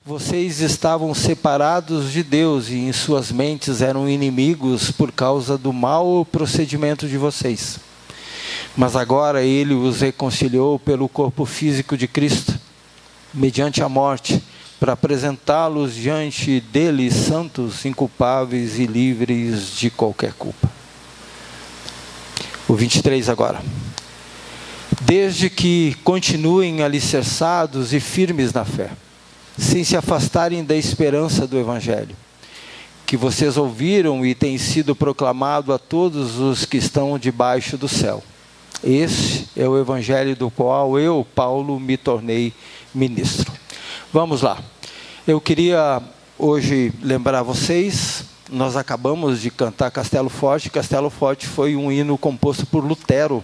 vocês estavam separados de Deus e em suas mentes eram inimigos por causa do mau procedimento de vocês. Mas agora Ele os reconciliou pelo corpo físico de Cristo, mediante a morte, para apresentá-los diante dele santos, inculpáveis e livres de qualquer culpa. O 23 agora. Desde que continuem alicerçados e firmes na fé, sem se afastarem da esperança do Evangelho, que vocês ouviram e tem sido proclamado a todos os que estão debaixo do céu. Esse é o Evangelho do qual eu, Paulo, me tornei ministro. Vamos lá. Eu queria hoje lembrar vocês, nós acabamos de cantar Castelo Forte. Castelo Forte foi um hino composto por Lutero,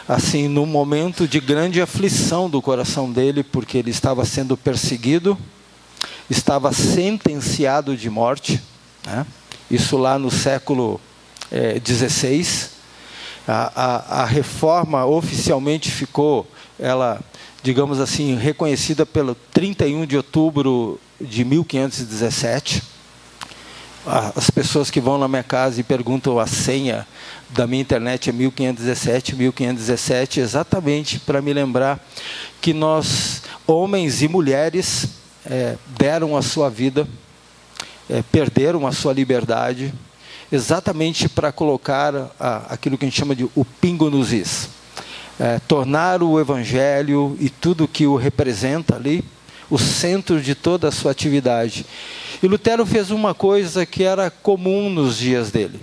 assim, no momento de grande aflição do coração dele, porque ele estava sendo perseguido, estava sentenciado de morte, né? Isso lá no século XVI. A reforma oficialmente ficou, ela, digamos assim, reconhecida pelo 31 de outubro de 1517. As pessoas que vão na minha casa e perguntam a senha da minha internet é 1517, exatamente para me lembrar que nós, homens e mulheres, deram a sua vida, perderam a sua liberdade, exatamente para colocar aquilo que a gente chama de o pingo nos is. Tornar o Evangelho e tudo que o representa ali, o centro de toda a sua atividade. E Lutero fez uma coisa que era comum nos dias dele.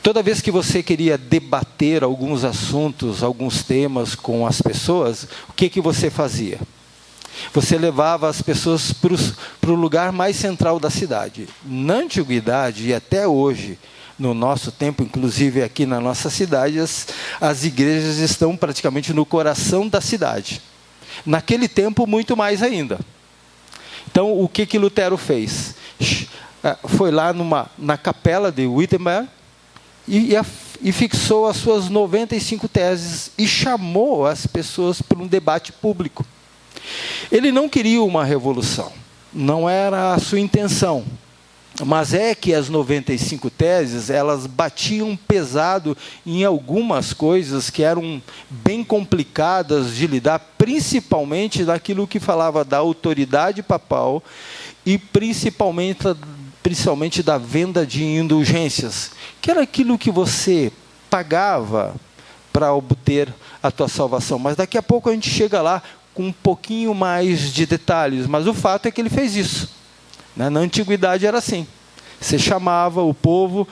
Toda vez que você queria debater alguns assuntos, alguns temas com as pessoas, o que você fazia? Você levava as pessoas para o lugar mais central da cidade. Na antiguidade e até hoje, no nosso tempo, inclusive aqui na nossa cidade, as igrejas estão praticamente no coração da cidade. Naquele tempo, muito mais ainda. Então, o que Lutero fez? Foi lá na capela de Wittenberg e fixou as suas 95 teses e chamou as pessoas para um debate público. Ele não queria uma revolução, não era a sua intenção. Mas é que as 95 teses, elas batiam pesado em algumas coisas que eram bem complicadas de lidar, principalmente naquilo que falava da autoridade papal e principalmente da venda de indulgências, que era aquilo que você pagava para obter a tua salvação. Mas daqui a pouco a gente chega lá com um pouquinho mais de detalhes, mas o fato é que ele fez isso. Na antiguidade era assim, você chamava o povo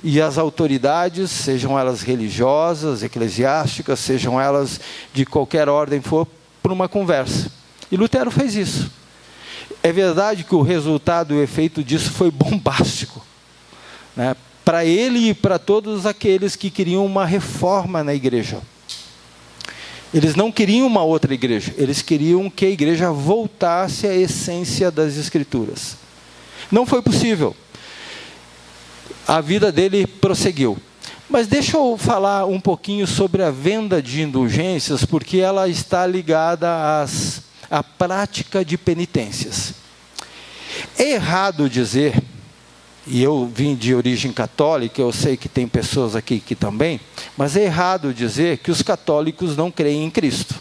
e as autoridades, sejam elas religiosas, eclesiásticas, sejam elas de qualquer ordem for, para uma conversa. E Lutero fez isso. É verdade que o resultado e o efeito disso foi bombástico, né? Para ele e para todos aqueles que queriam uma reforma na igreja. Eles não queriam uma outra igreja, eles queriam que a igreja voltasse à essência das Escrituras. Não foi possível. A vida dele prosseguiu. Mas deixa eu falar um pouquinho sobre a venda de indulgências, porque ela está ligada à prática de penitências. É errado dizer, e eu vim de origem católica, eu sei que tem pessoas aqui que também, mas é errado dizer que os católicos não creem em Cristo.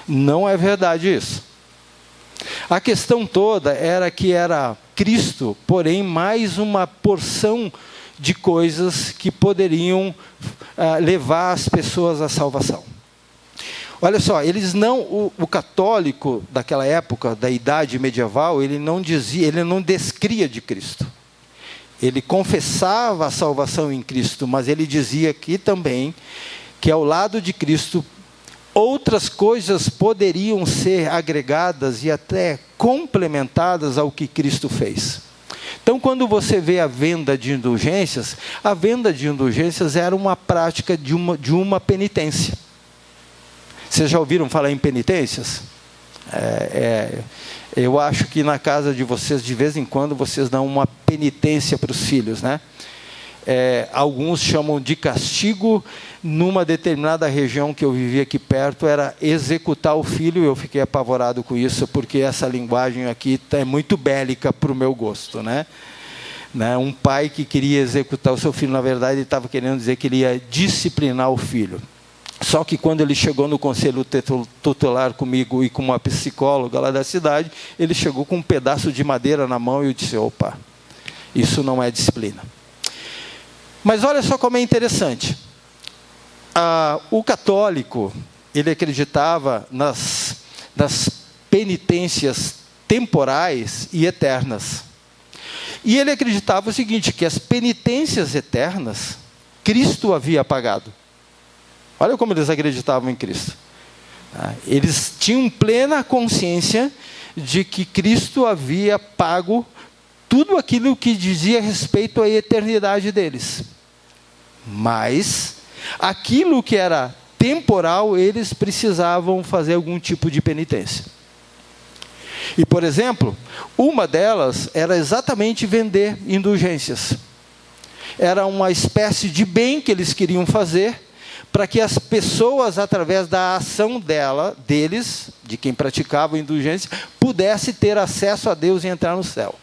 Não é verdade isso. A questão toda era que era Cristo, porém mais uma porção de coisas que poderiam levar as pessoas à salvação. Olha só, o católico daquela época, da idade medieval, ele não descria de Cristo. Ele confessava a salvação em Cristo, mas ele dizia aqui também que ao lado de Cristo, outras coisas poderiam ser agregadas e até complementadas ao que Cristo fez. Então, quando você vê a venda de indulgências era uma prática de uma penitência. Vocês já ouviram falar em penitências? Eu acho que na casa de vocês, de vez em quando, vocês dão uma penitência para os filhos, né? alguns chamam de castigo. Numa determinada região que eu vivia aqui perto, era executar o filho. Eu fiquei apavorado com isso, porque essa linguagem aqui é muito bélica para o meu gosto, né? Um pai que queria executar o seu filho, na verdade, ele estava querendo dizer que ele ia disciplinar o filho. Só que quando ele chegou no conselho tutelar comigo e com uma psicóloga lá da cidade, ele chegou com um pedaço de madeira na mão e eu disse: opa, isso não é disciplina. Mas olha só como é interessante. O católico, ele acreditava nas penitências temporais e eternas. E ele acreditava o seguinte, que as penitências eternas, Cristo havia pagado. Olha como eles acreditavam em Cristo. Eles tinham plena consciência de que Cristo havia pago tudo aquilo que dizia respeito à eternidade deles. Mas aquilo que era temporal, eles precisavam fazer algum tipo de penitência. E, por exemplo, uma delas era exatamente vender indulgências. Era uma espécie de bem que eles queriam fazer para que as pessoas, através da ação deles, de quem praticava indulgência, pudesse ter acesso a Deus e entrar no céu.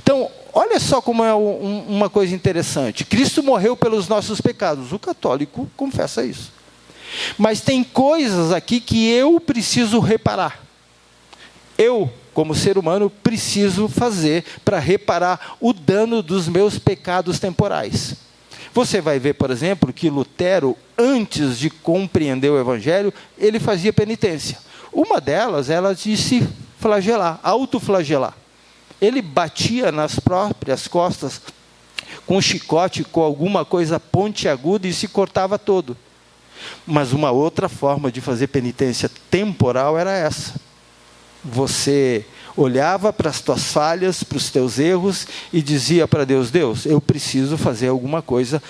Então, olha só como é uma coisa interessante. Cristo morreu pelos nossos pecados. O católico confessa isso. Mas tem coisas aqui que eu preciso reparar. Eu, como ser humano, preciso fazer para reparar o dano dos meus pecados temporais. Você vai ver, por exemplo, que Lutero, antes de compreender o Evangelho, ele fazia penitência. Uma delas, ela de se flagelar, autoflagelar. Ele batia nas próprias costas com um chicote, com alguma coisa pontiaguda e se cortava todo. Mas uma outra forma de fazer penitência temporal era essa. Você olhava para as tuas falhas, para os teus erros e dizia para Deus: Deus, eu preciso fazer alguma coisa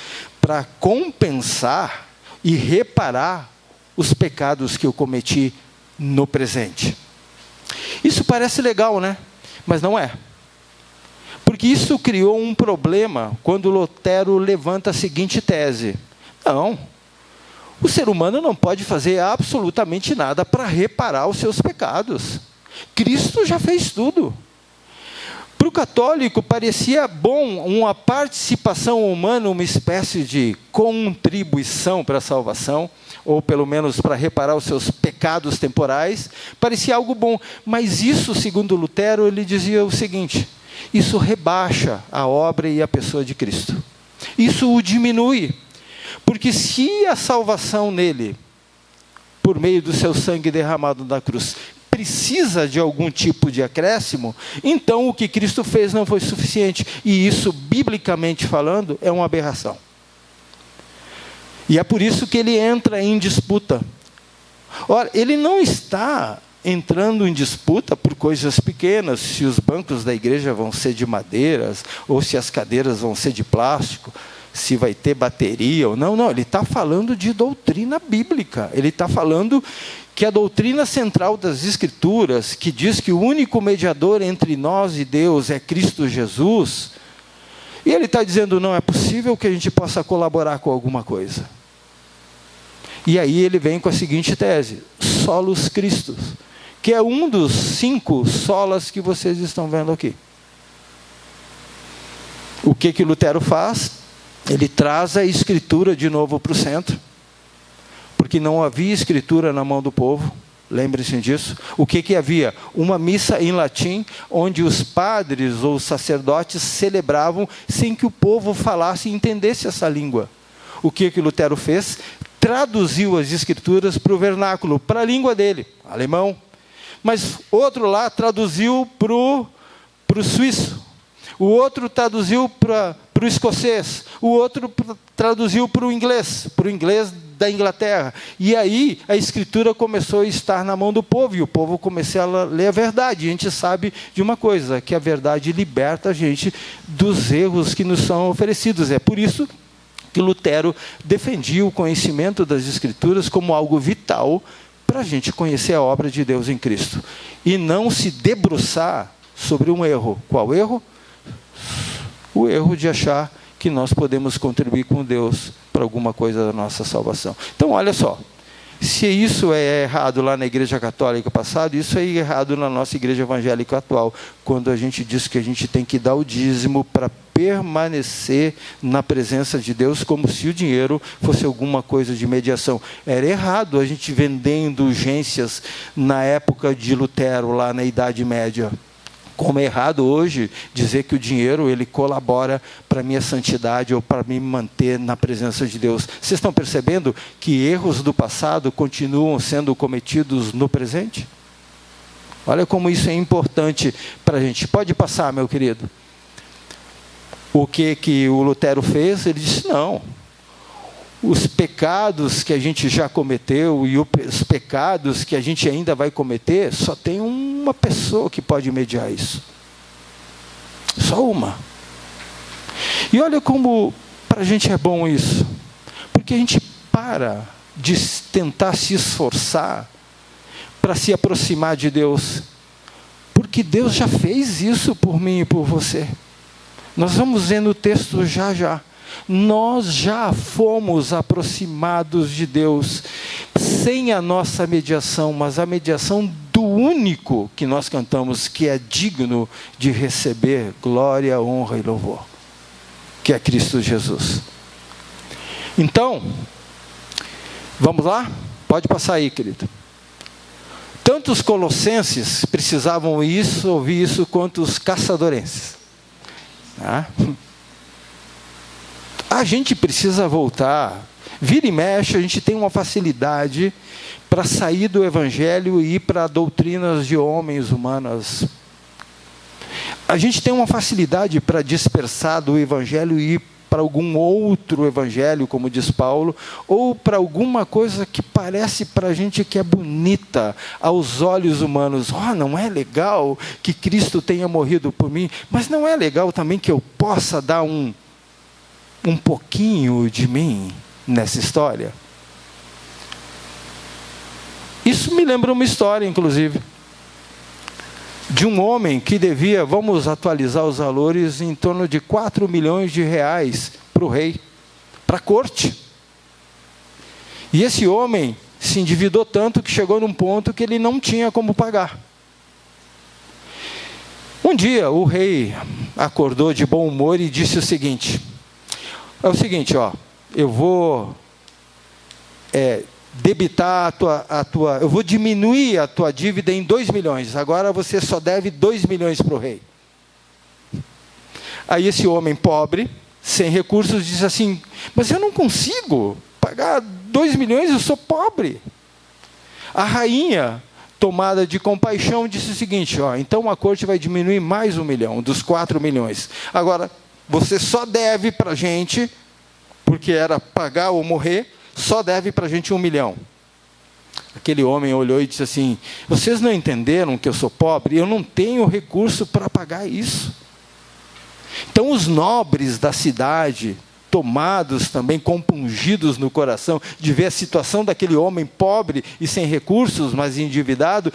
para compensar e reparar os pecados que eu cometi no presente. Isso parece legal, né? Mas não é. Porque isso criou um problema quando Lutero levanta a seguinte tese: não, o ser humano não pode fazer absolutamente nada para reparar os seus pecados. Cristo já fez tudo. Para o católico parecia bom uma participação humana, uma espécie de contribuição para a salvação, ou pelo menos para reparar os seus pecados temporais, parecia algo bom. Mas isso, segundo Lutero, ele dizia o seguinte: isso rebaixa a obra e a pessoa de Cristo. Isso o diminui. Porque se a salvação nele, por meio do seu sangue derramado na cruz, precisa de algum tipo de acréscimo, então o que Cristo fez não foi suficiente. E isso, biblicamente falando, é uma aberração. E é por isso que ele entra em disputa. Ora, ele não está entrando em disputa por coisas pequenas, se os bancos da igreja vão ser de madeiras, ou se as cadeiras vão ser de plástico, se vai ter bateria ou não. Não, ele está falando de doutrina bíblica. Ele está falando que a doutrina central das Escrituras, que diz que o único mediador entre nós e Deus é Cristo Jesus, e ele está dizendo: não é possível que a gente possa colaborar com alguma coisa. E aí ele vem com a seguinte tese: solos Christus, que é um dos 5 solas que vocês estão vendo aqui. O que Lutero faz? Ele traz a Escritura de novo para o centro, porque não havia Escritura na mão do povo, lembre-se disso. O que havia? Uma missa em latim, onde os padres ou os sacerdotes celebravam sem que o povo falasse e entendesse essa língua. O que Lutero fez? Traduziu as Escrituras para o vernáculo, para a língua dele, alemão. Mas outro lá traduziu para o suíço. O outro traduziu para o escocês. O outro traduziu para o inglês da Inglaterra. E aí a Escritura começou a estar na mão do povo, e o povo começou a ler a verdade. E a gente sabe de uma coisa, que a verdade liberta a gente dos erros que nos são oferecidos. É por isso que Lutero defendia o conhecimento das Escrituras como algo vital para a gente conhecer a obra de Deus em Cristo. E não se debruçar sobre um erro. Qual erro? O erro de achar que nós podemos contribuir com Deus para alguma coisa da nossa salvação. Então, olha só, se isso é errado lá na igreja católica passada, isso é errado na nossa igreja evangélica atual, quando a gente diz que a gente tem que dar o dízimo para permanecer na presença de Deus, como se o dinheiro fosse alguma coisa de mediação. Era errado a gente vender indulgências na época de Lutero, lá na Idade Média. Como é errado hoje dizer que o dinheiro ele colabora para a minha santidade ou para me manter na presença de Deus. Vocês estão percebendo que erros do passado continuam sendo cometidos no presente? Olha como isso é importante para a gente. Pode passar, meu querido. O que o Lutero fez? Ele disse, não. Os pecados que a gente já cometeu e os pecados que a gente ainda vai cometer, só tem uma pessoa que pode mediar isso. Só uma. E olha como para a gente é bom isso. Porque a gente para de tentar se esforçar para se aproximar de Deus. Porque Deus já fez isso por mim e por você. Nós vamos ver no texto já já. Nós já fomos aproximados de Deus, sem a nossa mediação, mas a mediação do único que nós cantamos, que é digno de receber glória, honra e louvor, que é Cristo Jesus. Então, vamos lá? Pode passar aí, querido. Tanto os colossenses precisavam ouvir isso, quanto os caçadorenses. A gente precisa voltar. Vira e mexe, a gente tem uma facilidade para sair do Evangelho e ir para doutrinas de homens humanas. A gente tem uma facilidade para dispersar do Evangelho e ir para algum outro Evangelho, como diz Paulo, ou para alguma coisa que parece para a gente que é bonita aos olhos humanos. Não é legal que Cristo tenha morrido por mim, mas não é legal também que eu possa dar um pouquinho de mim nessa história? Isso me lembra uma história, inclusive, de um homem que devia, vamos atualizar os valores, em torno de 4 milhões de reais para o rei, para a corte. E esse homem se endividou tanto que chegou num ponto que ele não tinha como pagar. Um dia o rei acordou de bom humor e disse o seguinte: é o seguinte, eu vou debitar eu vou diminuir a tua dívida em 2 milhões, agora você só deve 2 milhões para o rei. Aí esse homem pobre, sem recursos, diz assim, mas eu não consigo pagar 2 milhões, eu sou pobre. A rainha, tomada de compaixão, disse o seguinte, então a corte vai diminuir mais 1 milhão, dos 4 milhões. Agora, você só deve para a gente, porque era pagar ou morrer, só deve para a gente 1 milhão. Aquele homem olhou e disse assim, vocês não entenderam que eu sou pobre? Eu não tenho recurso para pagar isso. Então os nobres da cidade, tomados também, compungidos no coração, de ver a situação daquele homem pobre e sem recursos, mas endividado,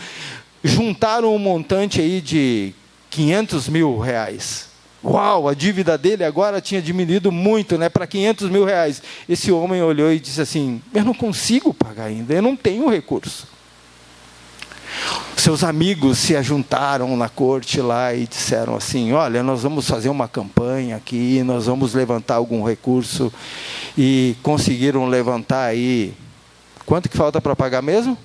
juntaram um montante aí de 500 mil reais. Uau, a dívida dele agora tinha diminuído muito, para 500 mil reais. Esse homem olhou e disse assim, eu não consigo pagar ainda, eu não tenho recurso. Seus amigos se ajuntaram na corte lá e disseram assim, olha, nós vamos fazer uma campanha aqui, nós vamos levantar algum recurso. E conseguiram levantar aí, quanto que falta para pagar mesmo?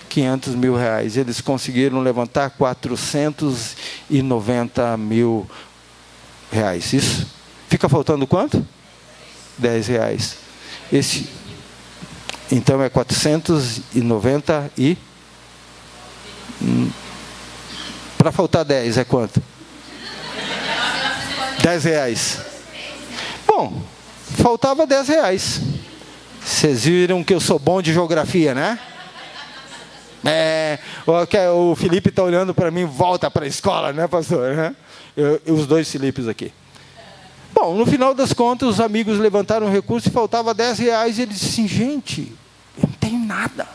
500 mil reais. Eles conseguiram levantar 490 mil reais. Isso? Fica faltando quanto? 10 reais. Então é 490 e... para faltar 10 é quanto? 10 reais. Bom, faltava 10 reais. Vocês viram que eu sou bom de geografia, né? O Felipe está olhando para mim, volta para a escola, né, pastor? Os 2 Filipes aqui. Bom, no final das contas, os amigos levantaram o recurso e faltava 10 reais. E ele disse assim, gente, eu não tenho nada.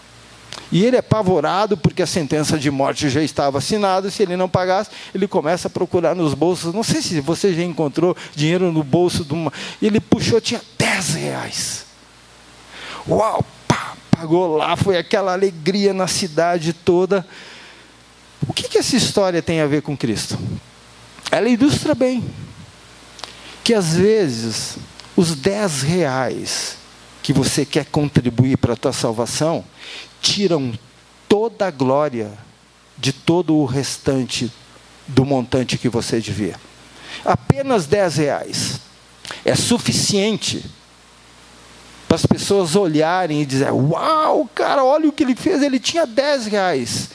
E ele é apavorado porque a sentença de morte já estava assinada. Se ele não pagasse, ele começa a procurar nos bolsos. Não sei se você já encontrou dinheiro no bolso de uma... Ele puxou, tinha R$10. Uau, pá, pagou lá, foi aquela alegria na cidade toda. O que essa história tem a ver com Cristo? Ela ilustra bem que às vezes os R$10 que você quer contribuir para a tua salvação tiram toda a glória de todo o restante do montante que você devia. Apenas R$10 é suficiente para as pessoas olharem e dizer: uau, cara, olha o que ele fez, ele tinha R$10.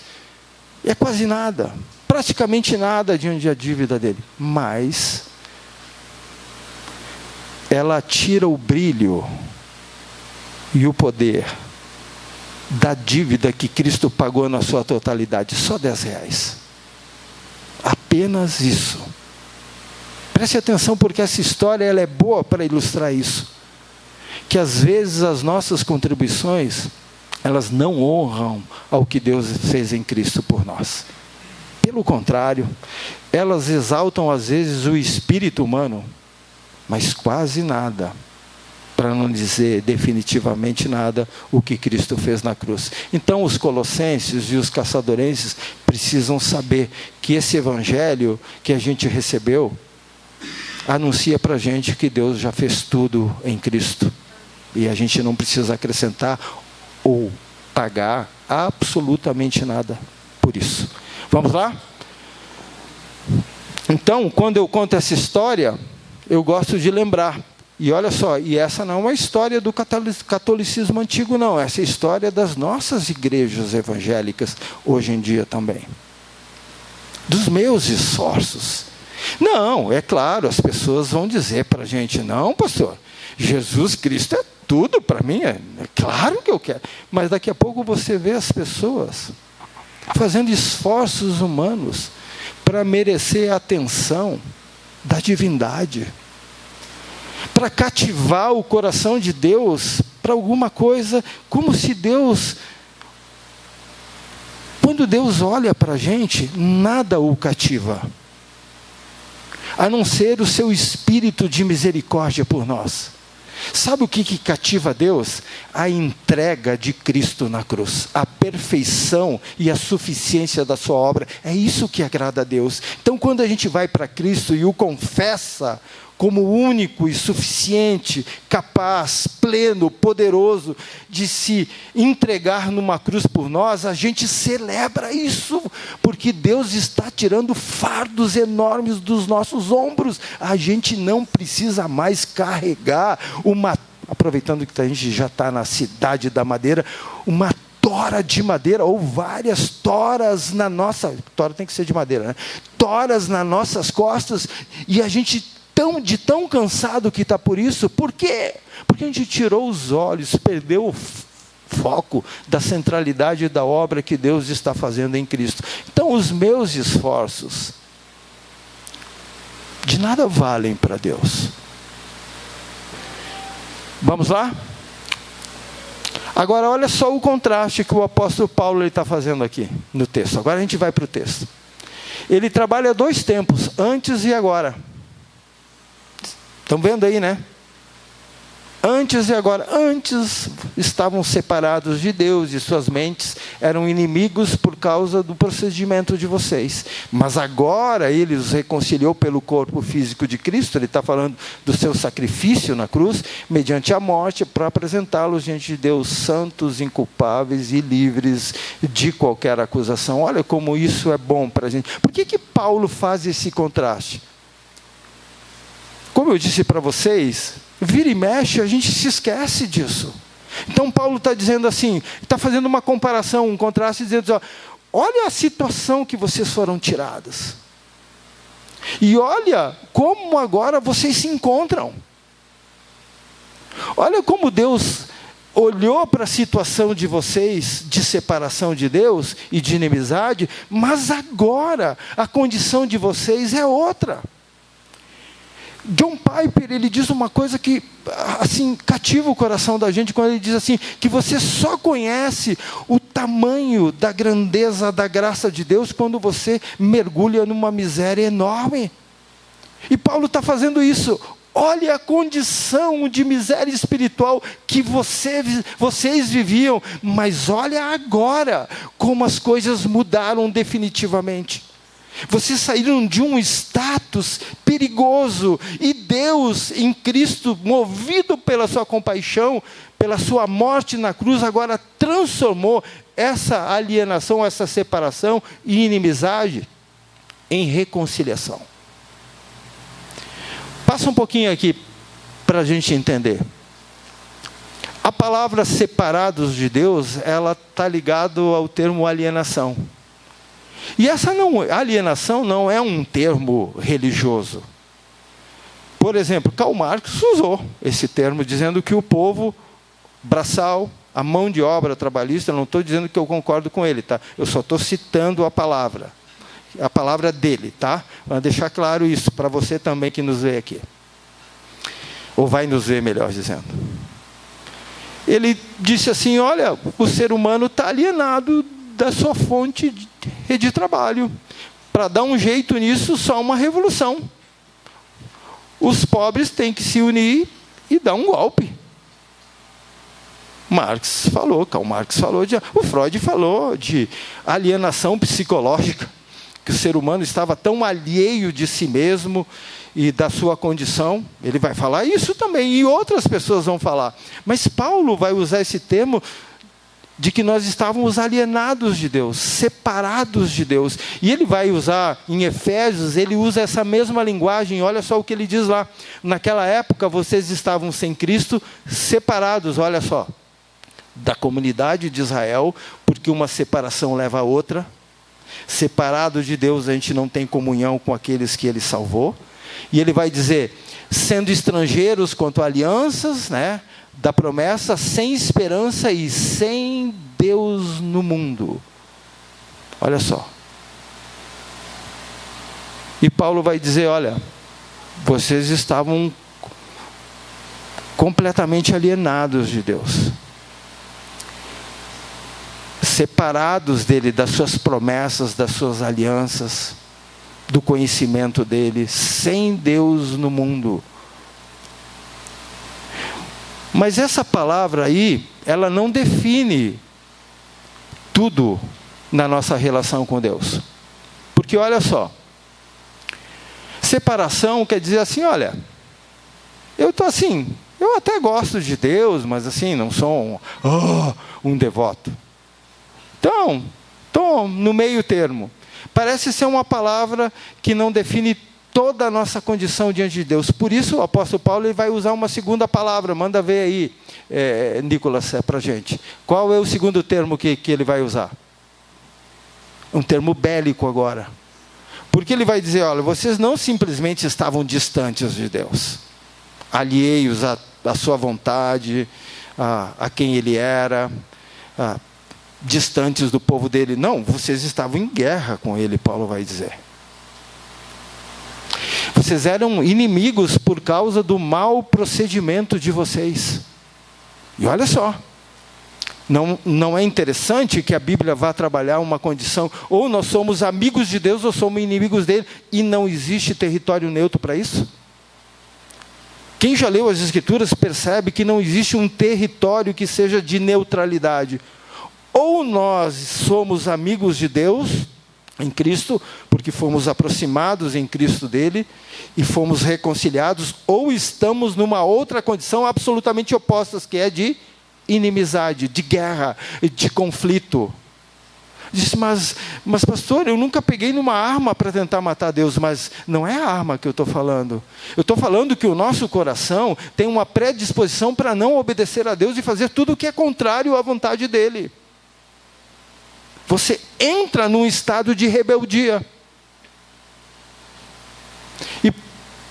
É quase nada, praticamente nada diante da dívida dele. Mas ela tira o brilho e o poder da dívida que Cristo pagou na sua totalidade. Só R$10. Apenas isso. Preste atenção, porque essa história ela é boa para ilustrar isso. Que às vezes as nossas contribuições, elas não honram ao que Deus fez em Cristo por nós. Pelo contrário, elas exaltam às vezes o espírito humano, mas quase nada, para não dizer definitivamente nada, o que Cristo fez na cruz. Então os colossenses e os caçadorenses precisam saber que esse evangelho que a gente recebeu, anuncia para a gente que Deus já fez tudo em Cristo. E a gente não precisa acrescentar ou pagar absolutamente nada por isso. Vamos lá? Então, quando eu conto essa história, eu gosto de lembrar. E olha só, e essa não é uma história do catolicismo antigo, não. Essa é a história das nossas igrejas evangélicas, hoje em dia também. Dos meus esforços. Não, é claro, as pessoas vão dizer para a gente: não, pastor, Jesus Cristo é tudo para mim, é claro que eu quero. Mas daqui a pouco você vê as pessoas fazendo esforços humanos para merecer a atenção da divindade, para cativar o coração de Deus para alguma coisa, como se Deus, quando Deus olha para a gente, nada o cativa, a não ser o seu espírito de misericórdia por nós. Sabe o que cativa a Deus? A entrega de Cristo na cruz, a perfeição e a suficiência da sua obra. É isso que agrada a Deus. Então, quando a gente vai para Cristo e o confessa como único e suficiente, capaz, pleno, poderoso de se entregar numa cruz por nós, a gente celebra isso, porque Deus está tirando fardos enormes dos nossos ombros. A gente não precisa mais carregar aproveitando que a gente já está na cidade da madeira, uma tora de madeira, ou várias toras na nossa... Tora tem que ser de madeira, né? Toras nas nossas costas, e a gente... de tão cansado que está por isso. Por quê? Porque a gente tirou os olhos, perdeu o foco da centralidade da obra que Deus está fazendo em Cristo. Então os meus esforços de nada valem para Deus. Vamos lá? Agora olha só o contraste que o apóstolo Paulo está fazendo aqui no texto. Agora a gente vai para o texto. Ele trabalha 2 tempos, antes e agora. Estão vendo aí, né? Antes e agora. Antes estavam separados de Deus e suas mentes eram inimigos por causa do procedimento de vocês. Mas agora Ele os reconciliou pelo corpo físico de Cristo. Ele está falando do seu sacrifício na cruz, mediante a morte, para apresentá-los diante de Deus santos, inculpáveis e livres de qualquer acusação. Olha como isso é bom para a gente. Por que Paulo faz esse contraste? Como eu disse para vocês, vira e mexe, a gente se esquece disso. Então Paulo está dizendo assim, está fazendo uma comparação, um contraste, dizendo assim, olha a situação que vocês foram tiradas. E olha como agora vocês se encontram. Olha como Deus olhou para a situação de vocês, de separação de Deus e de inimizade, mas agora a condição de vocês é outra. John Piper, ele diz uma coisa que, assim, cativa o coração da gente, quando ele diz assim, que você só conhece o tamanho da grandeza da graça de Deus quando você mergulha numa miséria enorme. E Paulo está fazendo isso. Olha a condição de miséria espiritual que vocês viviam, mas olha agora como as coisas mudaram definitivamente. Vocês saíram de um status perigoso, e Deus em Cristo, movido pela sua compaixão, pela sua morte na cruz, agora transformou essa alienação, essa separação e inimizade em reconciliação. Passa um pouquinho aqui para a gente entender. A palavra separados de Deus, ela está ligada ao termo alienação. E essa alienação não é um termo religioso. Por exemplo, Karl Marx usou esse termo, dizendo que o povo braçal, a mão de obra trabalhista, não estou dizendo que eu concordo com ele, tá? Eu só estou citando a palavra dele, tá? Para deixar claro isso para você também que nos vê aqui. Ou vai nos ver, melhor dizendo. Ele disse assim, olha, o ser humano está alienado da sua fonte de trabalho. Para dar um jeito nisso, só uma revolução. Os pobres têm que se unir e dar um golpe. Karl Marx falou, o Freud falou de alienação psicológica, que o ser humano estava tão alheio de si mesmo e da sua condição. Ele vai falar isso também, e outras pessoas vão falar. Mas Paulo vai usar esse termo de que nós estávamos alienados de Deus, separados de Deus. E ele vai usar, em Efésios, ele usa essa mesma linguagem. Olha só o que ele diz lá. Naquela época, vocês estavam sem Cristo, separados, olha só, da comunidade de Israel, porque uma separação leva a outra. Separados de Deus, a gente não tem comunhão com aqueles que Ele salvou. E ele vai dizer, sendo estrangeiros quanto a alianças, né, da promessa, sem esperança e sem Deus no mundo. Olha só. E Paulo vai dizer, olha, vocês estavam completamente alienados de Deus. Separados dele, das suas promessas, das suas alianças, do conhecimento dele, sem Deus no mundo. Mas essa palavra aí, ela não define tudo na nossa relação com Deus. Porque olha só, separação quer dizer assim, olha, eu estou assim, eu até gosto de Deus, mas assim, não sou um devoto. Então, estou no meio termo. Parece ser uma palavra que não define toda a nossa condição diante de Deus. Por isso o apóstolo Paulo ele vai usar uma segunda palavra. Manda ver aí, Nicolas, para a gente. Qual é o segundo termo que ele vai usar? Um termo bélico agora. Porque ele vai dizer, olha, vocês não simplesmente estavam distantes de Deus, alheios à sua vontade, a quem Ele era, distantes do povo dele. Não, vocês estavam em guerra com Ele, Paulo vai dizer. Vocês eram inimigos por causa do mau procedimento de vocês. E olha só, não é interessante que a Bíblia vá trabalhar uma condição, ou nós somos amigos de Deus ou somos inimigos dele, e não existe território neutro para isso? Quem já leu as Escrituras percebe que não existe um território que seja de neutralidade. Ou nós somos amigos de Deus em Cristo, porque fomos aproximados em Cristo dele e fomos reconciliados, ou estamos numa outra condição absolutamente oposta, que é de inimizade, de guerra, de conflito. Disse, mas pastor, eu nunca peguei numa arma para tentar matar Deus. Mas não é a arma que eu estou falando. Eu estou falando que o nosso coração tem uma predisposição para não obedecer a Deus e fazer tudo o que é contrário à vontade dele. Você entra num estado de rebeldia. E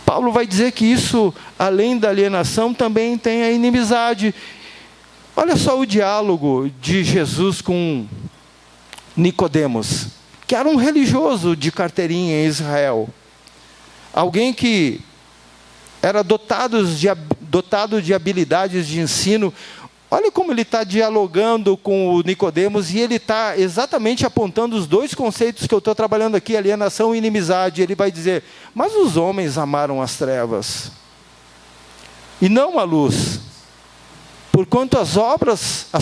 Paulo vai dizer que isso, além da alienação, também tem a inimizade. Olha só o diálogo de Jesus com Nicodemos, que era um religioso de carteirinha em Israel. Alguém que era dotado de habilidades de ensino. Olha como ele está dialogando com o Nicodemos, e ele está exatamente apontando os dois conceitos que eu estou trabalhando aqui, alienação e inimizade. Ele vai dizer, mas os homens amaram as trevas, e não a luz, porquanto as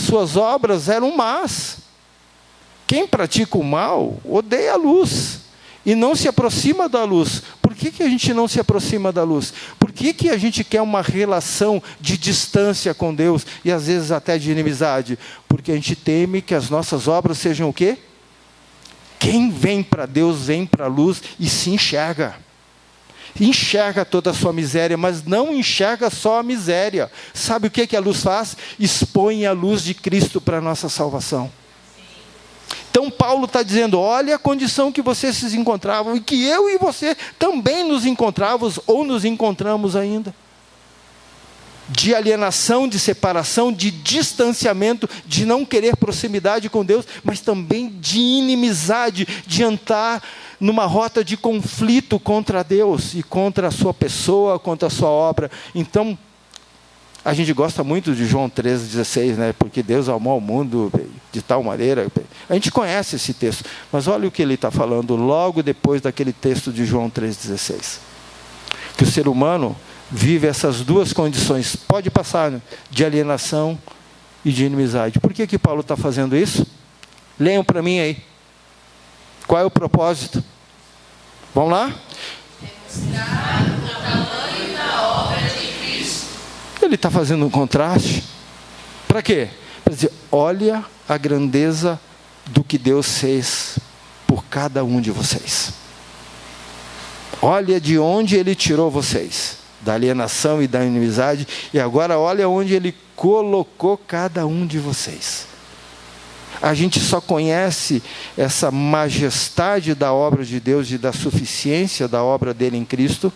suas obras eram más. Quem pratica o mal, odeia a luz, e não se aproxima da luz. Por que a gente não se aproxima da luz? Por que a gente quer uma relação de distância com Deus, e às vezes até de inimizade? Porque a gente teme que as nossas obras sejam o quê? Quem vem para Deus, vem para a luz e se enxerga. Enxerga toda a sua miséria, mas não enxerga só a miséria. Sabe o que a luz faz? Expõe a luz de Cristo para a nossa salvação. Então Paulo está dizendo, olha a condição que vocês se encontravam, e que eu e você também nos encontrávamos, ou nos encontramos ainda. De alienação, de separação, de distanciamento, de não querer proximidade com Deus, mas também de inimizade, de entrar numa rota de conflito contra Deus, e contra a sua pessoa, contra a sua obra. Então, a gente gosta muito de João 3,16, né? Porque Deus amou o mundo de tal maneira. A gente conhece esse texto, mas olha o que ele está falando logo depois daquele texto de João 3,16. Que o ser humano vive essas duas condições, pode passar, né? De alienação e de inimizade. Por que Paulo está fazendo isso? Leiam para mim aí. Qual é o propósito? Vamos lá? Demonstrar o tamanho da obra de Cristo. Ele está fazendo um contraste. Para quê? Para dizer, olha a grandeza do que Deus fez por cada um de vocês. Olha de onde Ele tirou vocês, da alienação e da inimizade, e agora olha onde Ele colocou cada um de vocês. A gente só conhece essa majestade da obra de Deus e da suficiência da obra dele em Cristo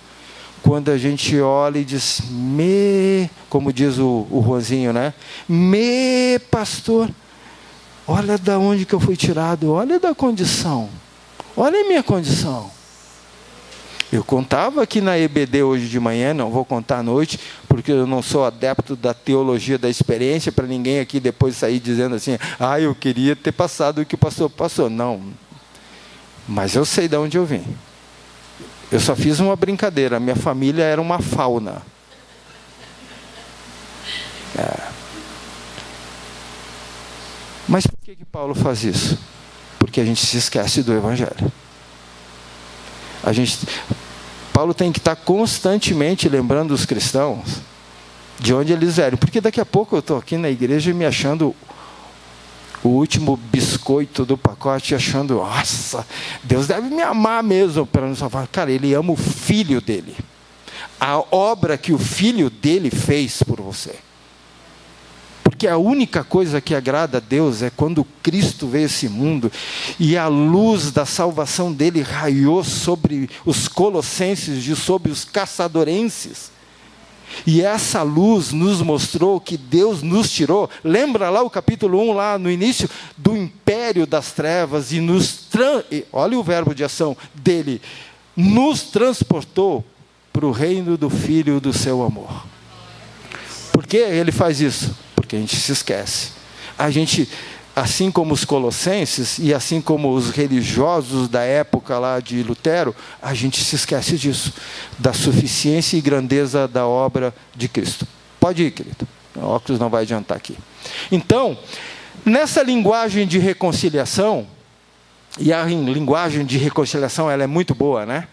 quando a gente olha e diz, como diz o Juanzinho, né? Pastor, olha da onde que eu fui tirado, olha da condição, olha a minha condição. Eu contava aqui na EBD hoje de manhã, não vou contar à noite, porque eu não sou adepto da teologia da experiência, para ninguém aqui depois sair dizendo assim, eu queria ter passado o que o pastor passou. Não, mas eu sei de onde eu vim. Eu só fiz uma brincadeira, minha família era uma fauna. Mas por que Paulo faz isso? Porque a gente se esquece do Evangelho. Paulo tem que estar constantemente lembrando os cristãos de onde eles eram, porque daqui a pouco eu estou aqui na igreja me achando o último biscoito do pacote, achando, nossa, Deus deve me amar mesmo para nos salvar. Cara, Ele ama o Filho dele, a obra que o Filho dele fez por você. Porque a única coisa que agrada a Deus é quando Cristo veio a esse mundo e a luz da salvação dele raiou sobre os colossenses e sobre os caçadorenses. E essa luz nos mostrou que Deus nos tirou. Lembra lá o capítulo 1, lá no início, do império das trevas, e olha o verbo de ação dele, nos transportou para o reino do Filho do seu amor. Por que ele faz isso? Porque a gente se esquece. A gente, assim como os colossenses e assim como os religiosos da época lá de Lutero, a gente se esquece disso, da suficiência e grandeza da obra de Cristo. Pode ir, querido. O óculos não vai adiantar aqui. Então, nessa linguagem de reconciliação, e a linguagem de reconciliação ela é muito boa, né?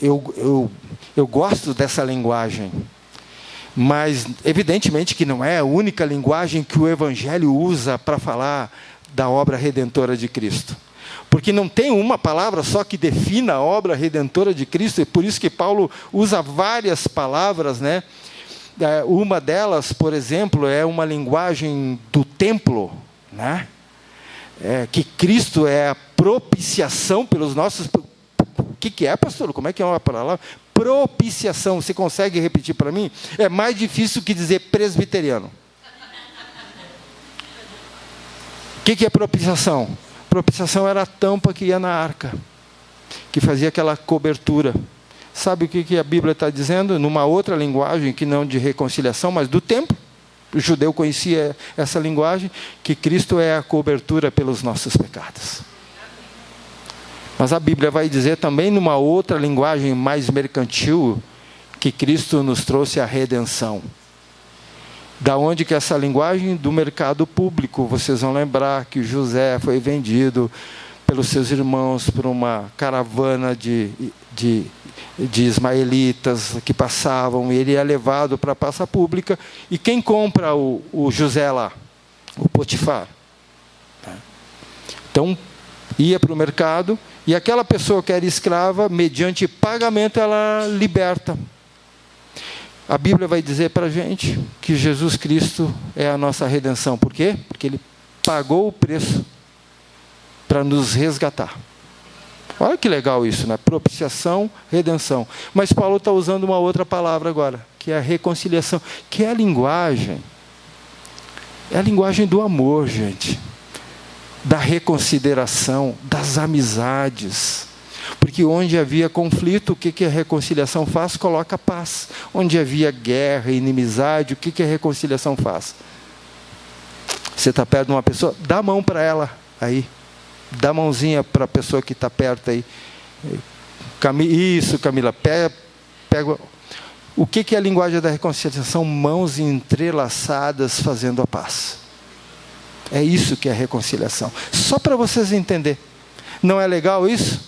Eu gosto dessa linguagem. Mas, evidentemente, que não é a única linguagem que o Evangelho usa para falar da obra redentora de Cristo. Porque não tem uma palavra só que defina a obra redentora de Cristo, e por isso que Paulo usa várias palavras, né? Uma delas, por exemplo, é uma linguagem do templo, né? Que Cristo é a propiciação pelos nossos... O que é, pastor? Como é que é uma palavra? Propiciação. Você consegue repetir para mim? É mais difícil que dizer presbiteriano. O que é propiciação? Propiciação era a tampa que ia na arca, que fazia aquela cobertura. sabe o que a Bíblia está dizendo? Numa outra linguagem, que não de reconciliação, mas do templo. O judeu conhecia essa linguagem, que Cristo é a cobertura pelos nossos pecados. Mas a Bíblia vai dizer também, numa outra linguagem mais mercantil, que Cristo nos trouxe a redenção. Da onde que é essa linguagem? Do mercado público. Vocês vão lembrar que José foi vendido pelos seus irmãos por uma caravana de ismaelitas que passavam, e ele é levado para a praça pública. E quem compra o José lá? O Potifar. Então, ia para o mercado, e aquela pessoa que era escrava, mediante pagamento, ela liberta. A Bíblia vai dizer para a gente que Jesus Cristo é a nossa redenção. Por quê? Porque Ele pagou o preço para nos resgatar. Olha que legal isso, né? Propiciação, redenção. Mas Paulo está usando uma outra palavra agora, que é a reconciliação, que é a linguagem do amor, gente. Da reconsideração, das amizades. Porque onde havia conflito, o que a reconciliação faz? Coloca paz. Onde havia guerra, inimizade, o que a reconciliação faz? Você está perto de uma pessoa, dá a mão para ela aí. Dá a mãozinha para a pessoa que está perto aí. Isso, Camila, pega. O que é a linguagem da reconciliação? Mãos entrelaçadas fazendo a paz. É isso que é a reconciliação. Só para vocês entenderem. Não é legal isso?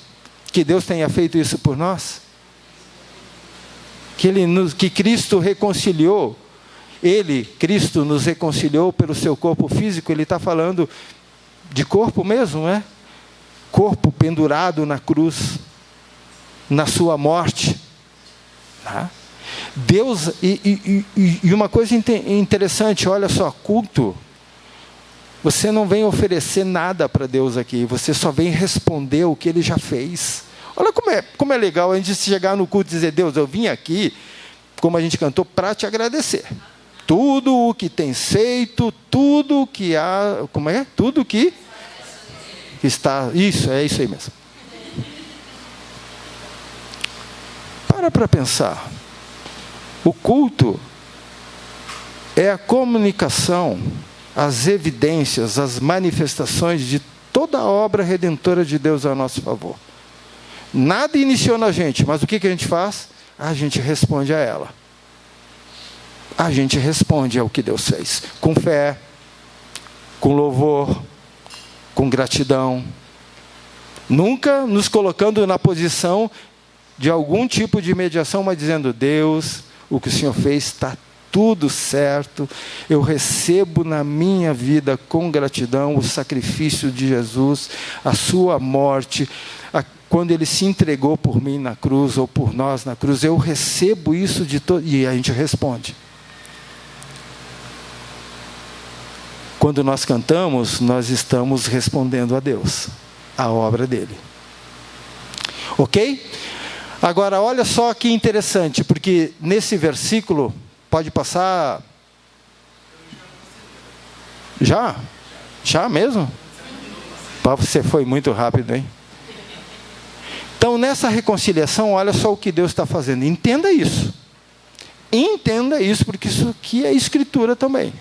Que Deus tenha feito isso por nós? Que Cristo reconciliou. Cristo nos reconciliou pelo seu corpo físico. Ele está falando de corpo mesmo, não é? Corpo pendurado na cruz, na sua morte. Tá? Deus, e uma coisa interessante, olha só, culto. Você não vem oferecer nada para Deus aqui, você só vem responder o que Ele já fez. Olha como é legal a gente chegar no culto e dizer, Deus, eu vim aqui, como a gente cantou, para te agradecer. Tudo o que tens feito, tudo que há, como é? Tudo que está, isso, é isso aí mesmo. Para pensar. O culto é a comunicação, as evidências, as manifestações de toda a obra redentora de Deus a nosso favor. Nada iniciou na gente, mas o que a gente faz? A gente responde a ela. A gente responde ao que Deus fez. Com fé, com louvor, com gratidão. Nunca nos colocando na posição de algum tipo de mediação, mas dizendo, Deus, o que o Senhor fez está tudo certo, eu recebo na minha vida com gratidão o sacrifício de Jesus, a sua morte, quando Ele se entregou por mim na cruz, ou por nós na cruz, eu recebo isso de todo, e a gente responde. Quando nós cantamos, nós estamos respondendo a Deus, a obra dEle. Ok? Agora, olha só que interessante, porque nesse versículo, pode passar... Já? Já mesmo? Você foi muito rápido, hein? Então, nessa reconciliação, olha só o que Deus está fazendo. Entenda isso. Entenda isso, porque isso aqui é Escritura também.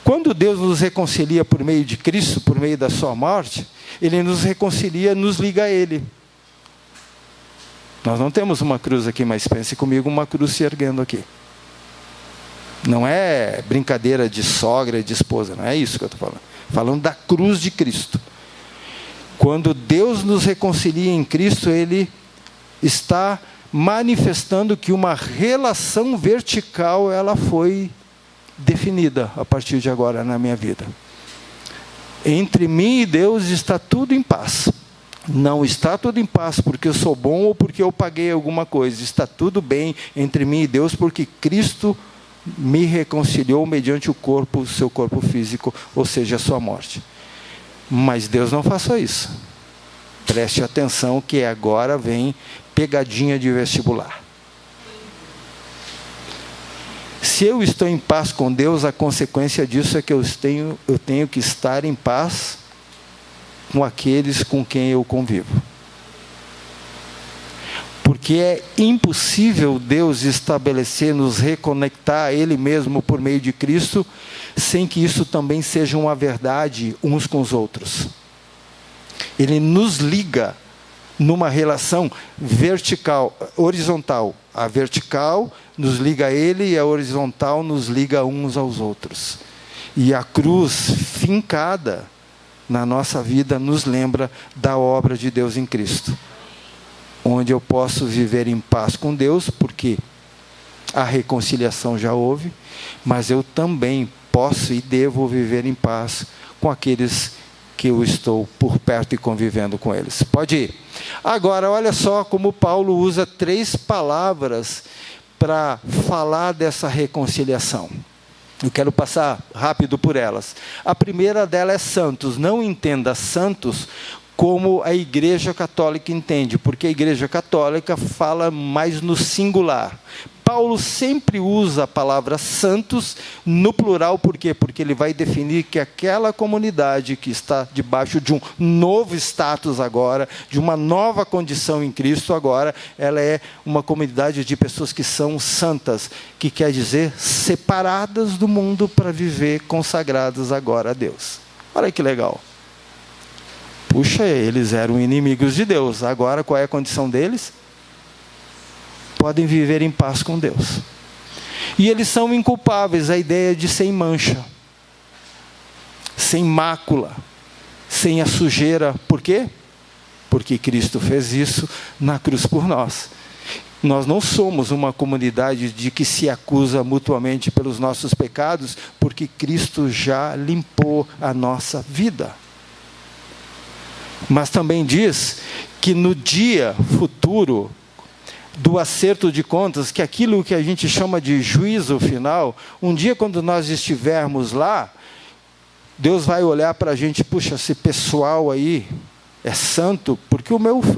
Quando Deus nos reconcilia por meio de Cristo, por meio da sua morte, Ele nos reconcilia, nos liga a Ele. Nós não temos uma cruz aqui, mas pense comigo, uma cruz se erguendo aqui. Não é brincadeira de sogra e de esposa, não é isso que eu estou falando. Falando da cruz de Cristo. Quando Deus nos reconcilia em Cristo, Ele está manifestando que uma relação vertical, ela foi definida a partir de agora na minha vida. Entre mim e Deus está tudo em paz. Não está tudo em paz porque eu sou bom ou porque eu paguei alguma coisa. Está tudo bem entre mim e Deus porque Cristo me reconciliou mediante o corpo, o seu corpo físico, ou seja, a sua morte. Mas Deus não faça isso. Preste atenção que agora vem pegadinha de vestibular. Se eu estou em paz com Deus, a consequência disso é que eu tenho que estar em paz com aqueles com quem eu convivo. Porque que é impossível Deus estabelecer, nos reconectar a Ele mesmo por meio de Cristo, sem que isso também seja uma verdade uns com os outros. Ele nos liga numa relação vertical, horizontal. A vertical nos liga a Ele e a horizontal nos liga uns aos outros. E a cruz fincada na nossa vida nos lembra da obra de Deus em Cristo, onde eu posso viver em paz com Deus, porque a reconciliação já houve, mas eu também posso e devo viver em paz com aqueles que eu estou por perto e convivendo com eles. Pode ir. Agora, olha só como Paulo usa 3 palavras para falar dessa reconciliação. Eu quero passar rápido por elas. A primeira dela é santos. Não entenda santos como a Igreja Católica entende, porque a Igreja Católica fala mais no singular. Paulo sempre usa a palavra santos no plural, por quê? Porque ele vai definir que aquela comunidade que está debaixo de um novo status agora, de uma nova condição em Cristo agora, ela é uma comunidade de pessoas que são santas, que quer dizer separadas do mundo para viver consagradas agora a Deus. Olha que legal. Puxa, eles eram inimigos de Deus, agora qual é a condição deles? Podem viver em paz com Deus. E eles são inculpáveis, a ideia de sem mancha, sem mácula, sem a sujeira. Por quê? Porque Cristo fez isso na cruz por nós. Nós não somos uma comunidade de que se acusa mutuamente pelos nossos pecados, porque Cristo já limpou a nossa vida. Mas também diz que no dia futuro do acerto de contas, que aquilo que a gente chama de juízo final, um dia quando nós estivermos lá, Deus vai olhar para a gente, puxa, esse pessoal aí é santo, porque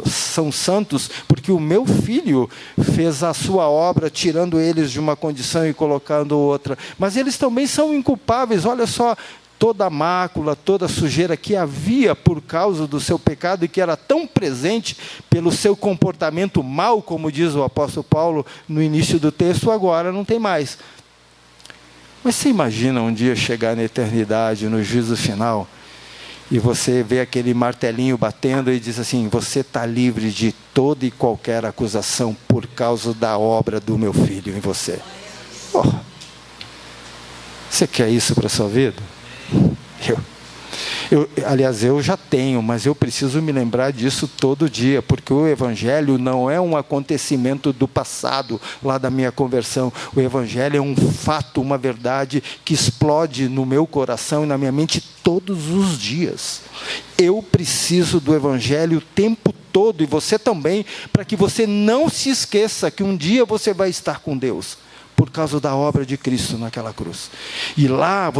são santos, porque o meu filho fez a sua obra, tirando eles de uma condição e colocando outra. Mas eles também são inculpáveis, olha só, toda a mácula, toda a sujeira que havia por causa do seu pecado e que era tão presente pelo seu comportamento mau, como diz o apóstolo Paulo no início do texto, agora não tem mais. Mas você imagina um dia chegar na eternidade, no juízo final, e você vê aquele martelinho batendo e diz assim, você está livre de toda e qualquer acusação por causa da obra do meu filho em você. Oh, você quer isso para a sua vida? Aliás, eu já tenho, mas eu preciso me lembrar disso todo dia, porque o Evangelho não é um acontecimento do passado, lá da minha conversão. O Evangelho é um fato, uma verdade que explode no meu coração e na minha mente todos os dias. Eu preciso do Evangelho o tempo todo, e você também, para que você não se esqueça que um dia você vai estar com Deus, por causa da obra de Cristo naquela cruz. E lá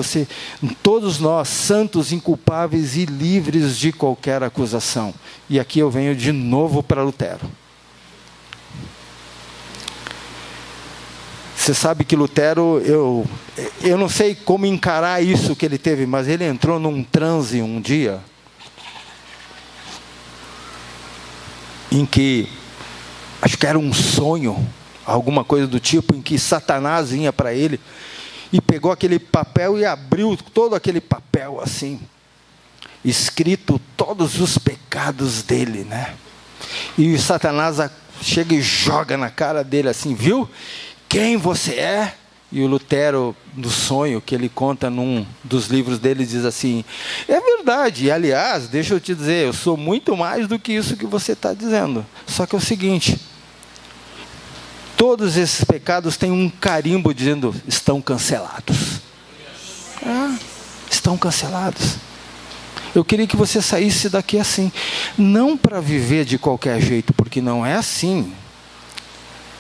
todos nós, santos, inculpáveis e livres de qualquer acusação. E aqui eu venho de novo para Lutero. Você sabe que Lutero, eu não sei como encarar isso que ele teve, mas ele entrou num transe um dia, em que, acho que era um sonho, alguma coisa do tipo, em que Satanás vinha para ele e pegou aquele papel e abriu todo aquele papel assim, escrito todos os pecados dele, né? E Satanás chega e joga na cara dele assim, viu? Quem você é? E o Lutero, no sonho que ele conta num dos livros dele, diz assim, é verdade, e, aliás, deixa eu te dizer, eu sou muito mais do que isso que você está dizendo. Só que é o seguinte, todos esses pecados têm um carimbo dizendo, estão cancelados. Estão cancelados. Eu queria que você saísse daqui assim, não para viver de qualquer jeito, porque não é assim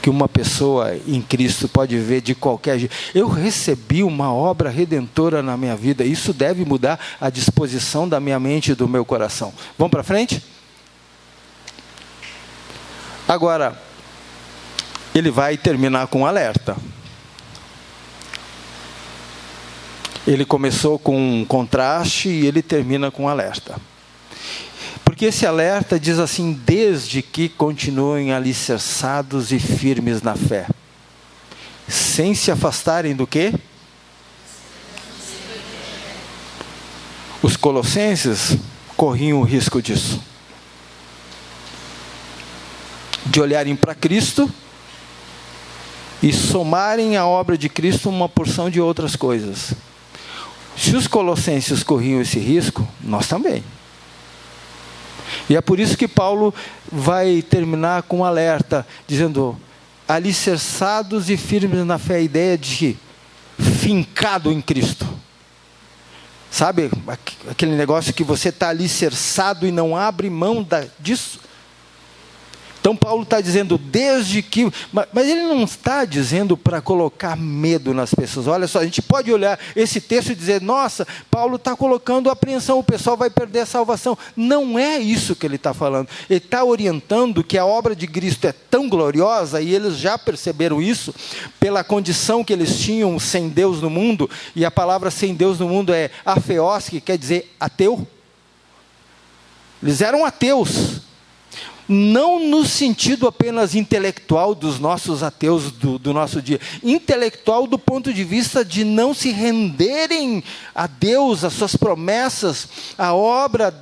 que uma pessoa em Cristo pode viver de qualquer jeito. Eu recebi uma obra redentora na minha vida, isso deve mudar a disposição da minha mente e do meu coração. Vamos para frente? Agora, ele vai terminar com um alerta. Ele começou com um contraste e ele termina com um alerta. Porque esse alerta diz assim: desde que continuem alicerçados e firmes na fé, sem se afastarem do quê? Os colossenses corriam o risco disso, de olharem para Cristo e somarem à obra de Cristo uma porção de outras coisas. Se os colossenses corriam esse risco, nós também. E é por isso que Paulo vai terminar com um alerta, dizendo: alicerçados e firmes na fé, a ideia de fincado em Cristo. Sabe, aquele negócio que você está alicerçado e não abre mão disso? Então Paulo está dizendo, desde que... Mas ele não está dizendo para colocar medo nas pessoas. Olha só, a gente pode olhar esse texto e dizer: nossa, Paulo está colocando apreensão, o pessoal vai perder a salvação. Não é isso que ele está falando. Ele está orientando que a obra de Cristo é tão gloriosa, e eles já perceberam isso, pela condição que eles tinham sem Deus no mundo, e a palavra sem Deus no mundo é atheos, que quer dizer ateu. Eles eram ateus. Não no sentido apenas intelectual dos nossos ateus do nosso dia. Intelectual do ponto de vista de não se renderem a Deus, às suas promessas, à obra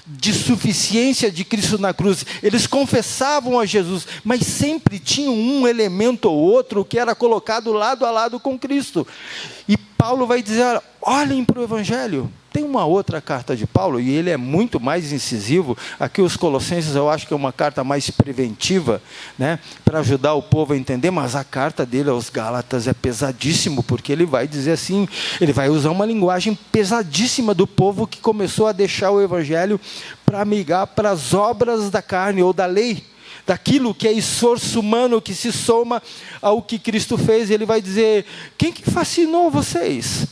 de suficiência de Cristo na cruz. Eles confessavam a Jesus, mas sempre tinham um elemento ou outro que era colocado lado a lado com Cristo. E Paulo vai dizer: olhem para o Evangelho. Tem uma outra carta de Paulo, e ele é muito mais incisivo. Aqui os Colossenses eu acho que é uma carta mais preventiva, né, para ajudar o povo a entender, mas a carta dele aos Gálatas é pesadíssimo, porque ele vai dizer assim, ele vai usar uma linguagem pesadíssima do povo que começou a deixar o Evangelho para migrar para as obras da carne ou da lei, daquilo que é esforço humano que se soma ao que Cristo fez. Ele vai dizer: quem que fascinou vocês?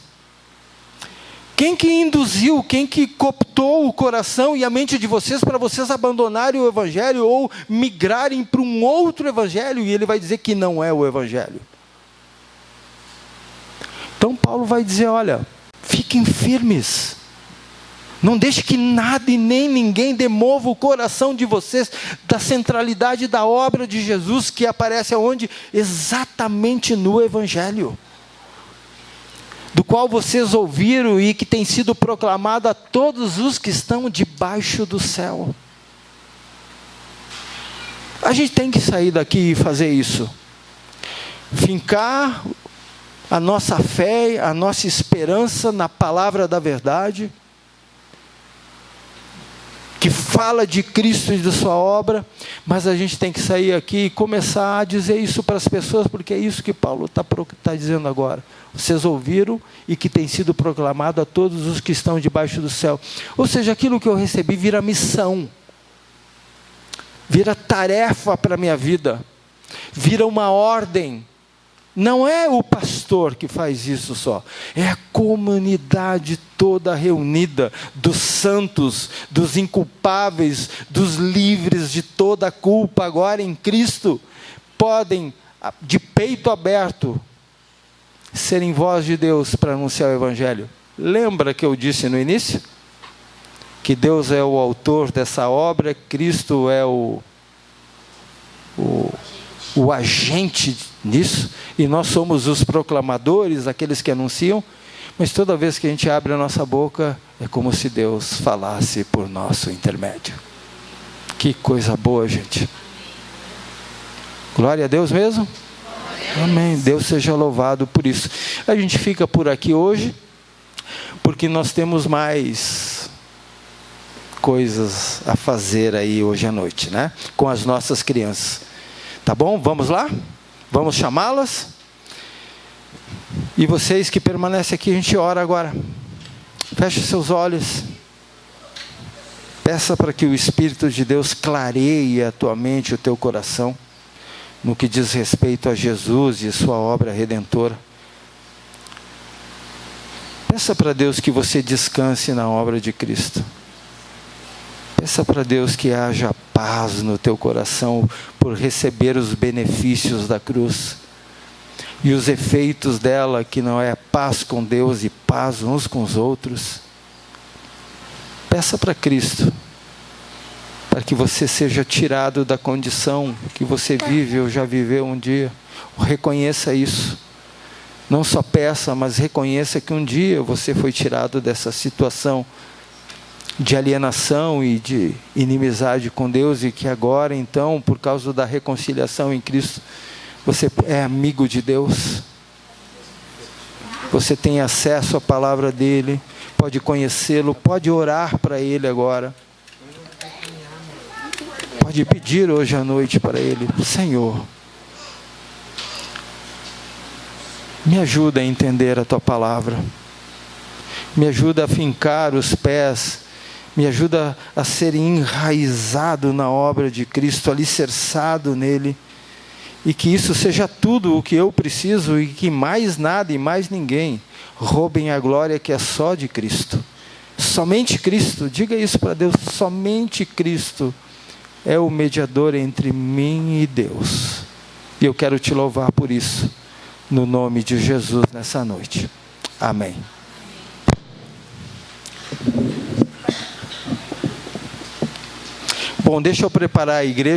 Quem que induziu, quem que cooptou o coração e a mente de vocês para vocês abandonarem o Evangelho ou migrarem para um outro Evangelho? E ele vai dizer que não é o Evangelho. Então Paulo vai dizer: olha, fiquem firmes. Não deixe que nada e nem ninguém demova o coração de vocês da centralidade da obra de Jesus, que aparece aonde? Exatamente no Evangelho, do qual vocês ouviram e que tem sido proclamado a todos os que estão debaixo do céu. A gente tem que sair daqui e fazer isso. Fincar a nossa fé, a nossa esperança na palavra da verdade, que fala de Cristo e de sua obra, mas a gente tem que sair aqui e começar a dizer isso para as pessoas, porque é isso que Paulo está dizendo agora. Vocês ouviram e que tem sido proclamado a todos os que estão debaixo do céu. Ou seja, aquilo que eu recebi vira missão, vira tarefa para a minha vida, vira uma ordem. Não é o pastor que faz isso só, é a comunidade toda reunida, dos santos, dos inculpáveis, dos livres de toda a culpa, agora em Cristo, podem, de peito aberto, serem voz de Deus para anunciar o Evangelho. Lembra que eu disse no início? Que Deus é o autor dessa obra, Cristo é o agente nisso, e nós somos os proclamadores, aqueles que anunciam, mas toda vez que a gente abre a nossa boca, é como se Deus falasse por nosso intermédio. Que coisa boa, gente. Glória a Deus mesmo? Amém. Deus seja louvado por isso. A gente fica por aqui hoje, porque nós temos mais coisas a fazer aí hoje à noite, né? Com as nossas crianças. Tá bom? Vamos lá? Vamos chamá-las? E vocês que permanecem aqui, a gente ora agora. Feche seus olhos. Peça para que o Espírito de Deus clareie a tua mente, o teu coração, no que diz respeito a Jesus e sua obra redentora. Peça para Deus que você descanse na obra de Cristo. Peça para Deus que haja paz no teu coração por receber os benefícios da cruz e os efeitos dela, que não é paz com Deus e paz uns com os outros. Peça para Cristo para que você seja tirado da condição que você vive ou já viveu um dia. Reconheça isso. Não só peça, mas reconheça que um dia você foi tirado dessa situação de alienação e de inimizade com Deus, e que agora, então, por causa da reconciliação em Cristo, você é amigo de Deus. Você tem acesso à palavra dele, pode conhecê-lo, pode orar para ele agora. Pode pedir hoje à noite para ele: Senhor, me ajuda a entender a tua palavra, me ajuda a fincar os pés, me ajuda a ser enraizado na obra de Cristo, alicerçado nele, e que isso seja tudo o que eu preciso, e que mais nada e mais ninguém roubem a glória que é só de Cristo. Somente Cristo, diga isso para Deus: somente Cristo é o mediador entre mim e Deus. E eu quero te louvar por isso, no nome de Jesus, nessa noite. Amém. Bom, deixa eu preparar a igreja.